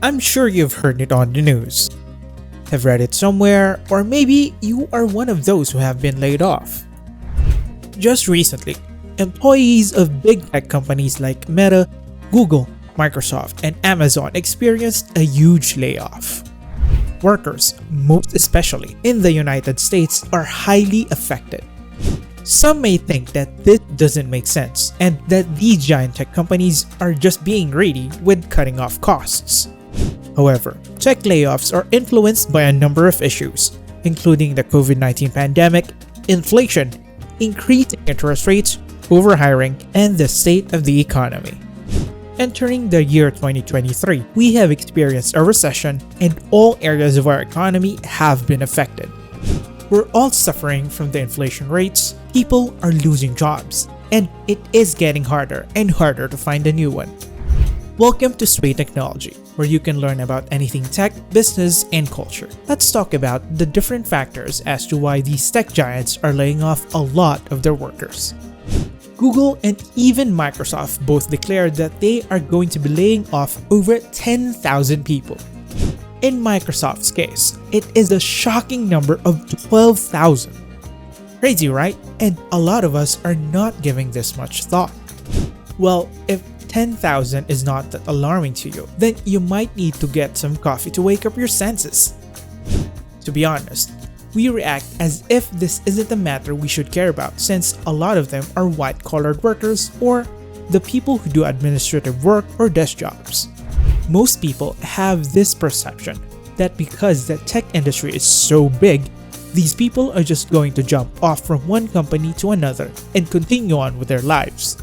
I'm sure you've heard it on the news, have read it somewhere, or maybe you are one of those who have been laid off. Just recently, employees of big tech companies like Meta, Google, Microsoft, and Amazon experienced a huge layoff. Workers, most especially in the United States, are highly affected. Some may think that this doesn't make sense and that these giant tech companies are just being greedy with cutting off costs. However, tech layoffs are influenced by a number of issues, including the COVID-19 pandemic, inflation, increased interest rates, overhiring, and the state of the economy. Entering the year 2023, we have experienced a recession and all areas of our economy have been affected. We're all suffering from the inflation rates, people are losing jobs, and it is getting harder and harder to find a new one. Welcome to Sway Technology, where you can learn about anything tech, business, and culture. Let's talk about the different factors as to why these tech giants are laying off a lot of their workers. Google and even Microsoft both declared that they are going to be laying off over 10,000 people. In Microsoft's case, it is a shocking number of 12,000. Crazy, right? And a lot of us are not giving this much thought. Well, if 10,000 is not that alarming to you, then you might need to get some coffee to wake up your senses. To be honest, we react as if this isn't a matter we should care about since a lot of them are white-collar workers or the people who do administrative work or desk jobs. Most people have this perception that because the tech industry is so big, these people are just going to jump off from one company to another and continue on with their lives.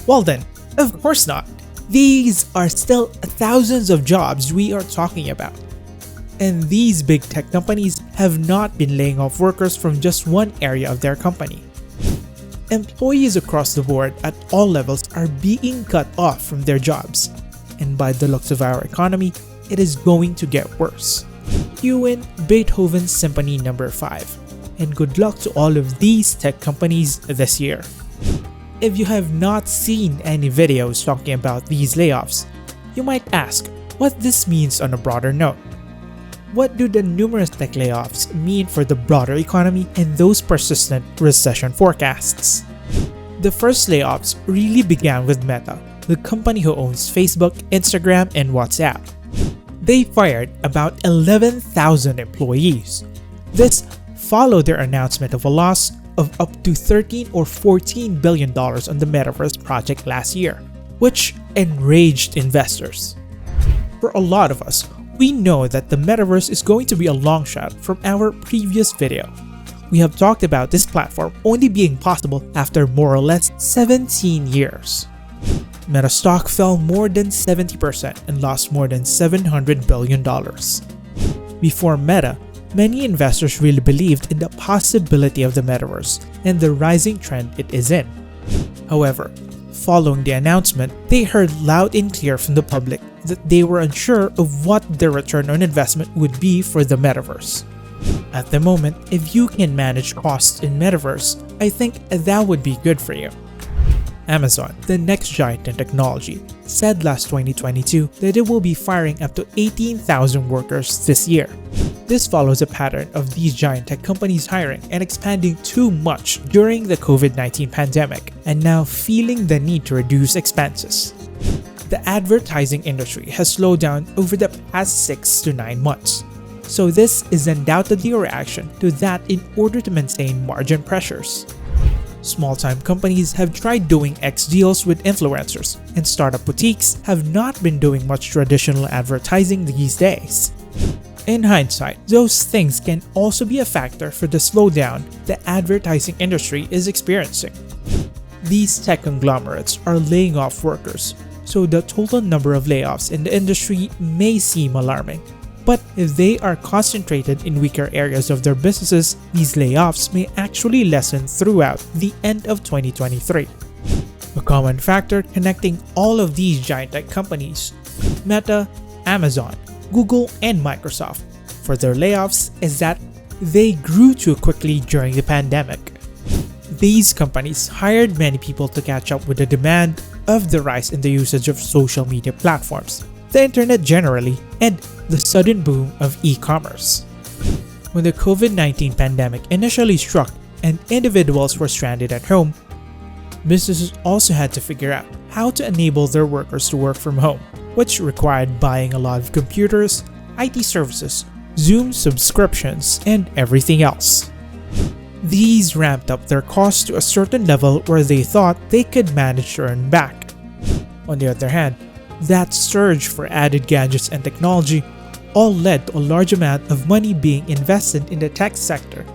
Well then, of course not. These are still thousands of jobs we are talking about. And these big tech companies have not been laying off workers from just one area of their company. Employees across the board at all levels are being cut off from their jobs. And by the looks of our economy, it is going to get worse. You win Beethoven's Symphony No. 5. And good luck to all of these tech companies this year. If you have not seen any videos talking about these layoffs, you might ask what this means on a broader note. What do the numerous tech layoffs mean for the broader economy and those persistent recession forecasts? The first layoffs really began with Meta, the company who owns Facebook, Instagram, and WhatsApp. They fired about 11,000 employees. This followed their announcement of a loss of up to $13 or $14 billion on the Metaverse project last year, which enraged investors. For a lot of us, we know that the Metaverse is going to be a long shot from our previous video. We have talked about this platform only being possible after more or less 17 years. Meta stock fell more than 70% and lost more than $700 billion. Before Meta, many investors really believed in the possibility of the Metaverse and the rising trend it is in. However, following the announcement, they heard loud and clear from the public that they were unsure of what their return on investment would be for the Metaverse. At the moment, if you can manage costs in Metaverse, I think that would be good for you. Amazon, the next giant in technology, said last 2022 that it will be firing up to 18,000 workers this year. This follows a pattern of these giant tech companies hiring and expanding too much during the COVID-19 pandemic and now feeling the need to reduce expenses. The advertising industry has slowed down over the past 6 to 9 months. So this is undoubtedly a reaction to that in order to maintain margin pressures. Small-time companies have tried doing X deals with influencers, and startup boutiques have not been doing much traditional advertising these days. In hindsight, those things can also be a factor for the slowdown the advertising industry is experiencing. These tech conglomerates are laying off workers, so the total number of layoffs in the industry may seem alarming. But if they are concentrated in weaker areas of their businesses, these layoffs may actually lessen throughout the end of 2023. A common factor connecting all of these giant tech companies, Meta, Amazon, Google, and Microsoft, for their layoffs is that they grew too quickly during the pandemic. These companies hired many people to catch up with the demand of the rise in the usage of social media platforms, the internet generally, and the sudden boom of e-commerce. When the COVID-19 pandemic initially struck and individuals were stranded at home, businesses also had to figure out how to enable their workers to work from home, which required buying a lot of computers, IT services, Zoom subscriptions, and everything else. These ramped up their costs to a certain level where they thought they could manage to earn back. On the other hand, that surge for added gadgets and technology all led to a large amount of money being invested in the tech sector,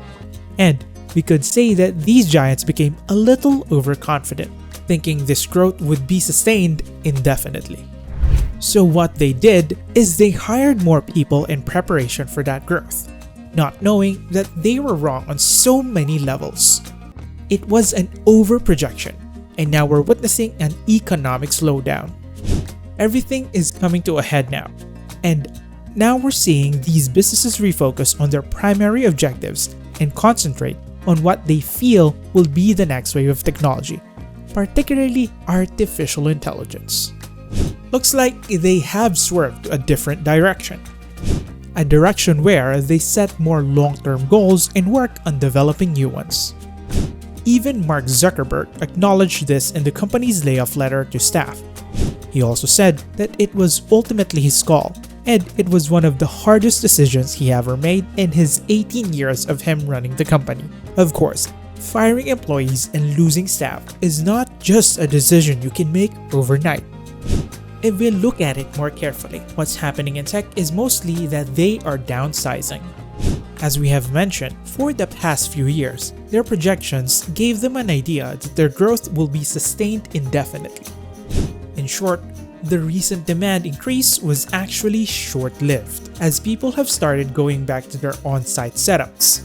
and we could say that these giants became a little overconfident, thinking this growth would be sustained indefinitely. So what they did is they hired more people in preparation for that growth, not knowing that they were wrong on so many levels. It was an overprojection, and now we're witnessing an economic slowdown. Everything is coming to a head now, and now we're seeing these businesses refocus on their primary objectives and concentrate on what they feel will be the next wave of technology, particularly artificial intelligence. Looks like they have swerved to a different direction. A direction where they set more long-term goals and work on developing new ones. Even Mark Zuckerberg acknowledged this in the company's layoff letter to staff. He also said that it was ultimately his call, and it was one of the hardest decisions he ever made in his 18 years of him running the company. Of course, firing employees and losing staff is not just a decision you can make overnight. If we look at it more carefully, what's happening in tech is mostly that they are downsizing. As we have mentioned, for the past few years, their projections gave them an idea that their growth will be sustained indefinitely. In short, the recent demand increase was actually short-lived, as people have started going back to their on-site setups.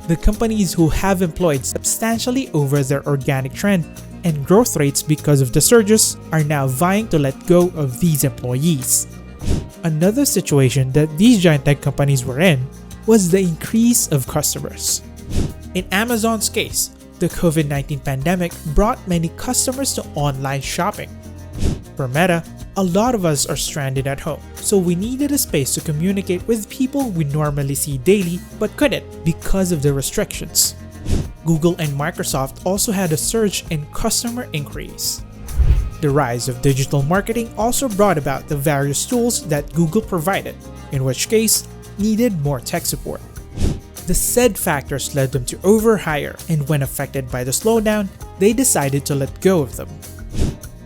The companies who have employed substantially over their organic trend and growth rates because of the surges are now vying to let go of these employees. Another situation that these giant tech companies were in was the increase of customers. In Amazon's case, the COVID-19 pandemic brought many customers to online shopping. For Meta, a lot of us are stranded at home, so we needed a space to communicate with people we normally see daily but couldn't because of the restrictions. Google and Microsoft also had a surge in customer inquiries. The rise of digital marketing also brought about the various tools that Google provided, in which case, needed more tech support. The said factors led them to overhire, and when affected by the slowdown, they decided to let go of them.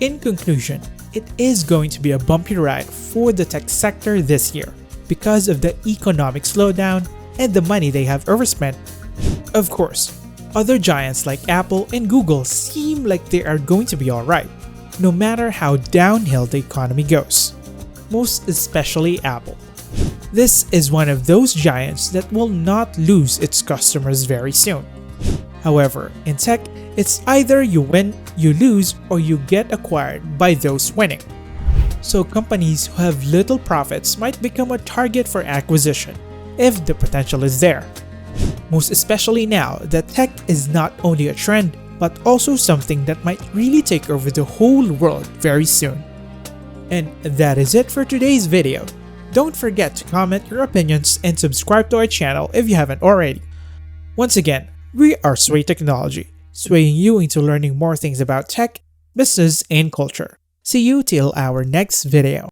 In conclusion, it is going to be a bumpy ride for the tech sector this year because of the economic slowdown and the money they have overspent. Of course, other giants like Apple and Google seem like they are going to be alright, no matter how downhill the economy goes. Most especially Apple. This is one of those giants that will not lose its customers very soon. However, in tech, it's either you win, you lose, or you get acquired by those winning. So companies who have little profits might become a target for acquisition, if the potential is there. Most especially now that tech is not only a trend, but also something that might really take over the whole world very soon. And that is it for today's video. Don't forget to comment your opinions and subscribe to our channel if you haven't already. Once again, we are Sway Technology, swaying you into learning more things about tech, business, and culture. See you till our next video.